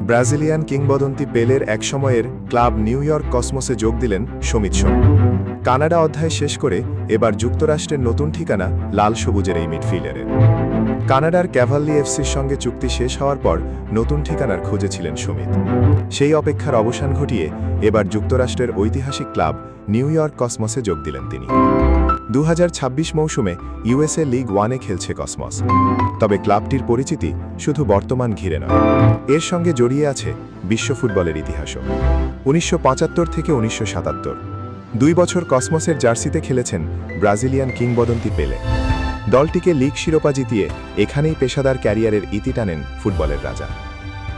Brazilian কিংবদন্তি পেলের একসময়ের ক্লাব নিউ ইয়র্ক কসমোসে যোগ দিলেন সমিত সোম। কানাডা অধ্যায় শেষ করে এবার যুক্তরাষ্ট্রের নতুন ঠিকানা লাল সবুজের এই মিডফিল্ডারের। কানাডার ক্যাভালরি এফসির সঙ্গে চুক্তি শেষ হওয়ার পর নতুন ঠিকানার খোঁজে ছিলেন সমিত। সেই অপেক্ষার অবসান ঘটিয়ে এবার যুক্তরাষ্ট্রের ঐতিহাসিক ক্লাব নিউ ইয়র্ক কসমোসে যোগ দিলেন তিনি। 2026 মৌসুমে ইউএসএ লিগ ওয়ানে খেলছে কসমস। তবে ক্লাবটির পরিচিতি শুধু বর্তমান ঘিরে নয়, এর সঙ্গে জড়িয়ে আছে বিশ্ব ফুটবলের ইতিহাসও। 1975 থেকে 1977 2 বছর কসমসের জার্সিতে খেলেছেন ব্রাজিলিয়ান কিংবদন্তি পেলে। দলটিকে লিগ শিরোপা জিতিয়ে এখানেই পেশাদার ক্যারিয়ারের ইতি টানেন ফুটবলের রাজা।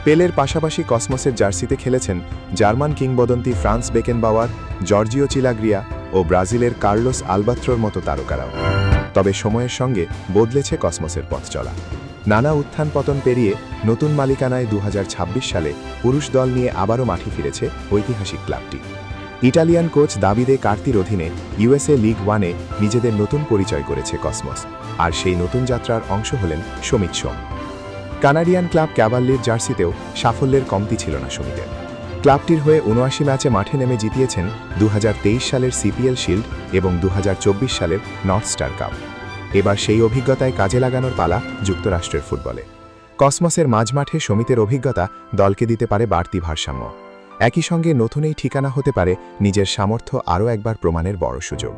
পেলের পাশাপাশি কসমসের জার্সিতে খেলেছেন জার্মান কিংবদন্তি ফ্রান্স বেকেনবাওয়ার, জর্জিও চিলাগ্রিয়া ও ব্রাজিলের কার্লোস আলবাত্রোর মতো তারকারাও। তবে সময়ের সঙ্গে বদলেছে কসমসের পথ চলা। নানা উত্থান পতন পেরিয়ে নতুন মালিকানায় 2026 সালে পুরুষ দল নিয়ে আবারও মাঠে ফিরেছে ঐতিহাসিক ক্লাবটি। ইটালিয়ান কোচ দাভিদে কার্তির অধীনে ইউএসএ লিগ ওয়ানে নিজেদের নতুন পরিচয় করেছে কসমস, আর সেই নতুন যাত্রার অংশ হলেন সমিত সোম। কানাডিয়ান ক্লাব ক্যাভালরির জার্সিতেও সাফল্যের কমতি ছিল না সমিতের। ক্লাবটির হয়ে ৭৯ ম্যাচে মাঠে নেমে জিতিয়েছেন 2023 সালের সিপিএল শিল্ড এবং 2024 সালের নর্থ স্টার কাপ। এবার সেই অভিজ্ঞতায় কাজে লাগানোর পালা যুক্তরাষ্ট্রের ফুটবলে। কসমসের মাঝমাঠে সমিতের অভিজ্ঞতা দলকে দিতে পারে বাড়তি ভারসাম্য। একই সঙ্গে নতুন এই ঠিকানা হতে পারে নিজের সামর্থ্য আরও একবার প্রমাণের বড় সুযোগ।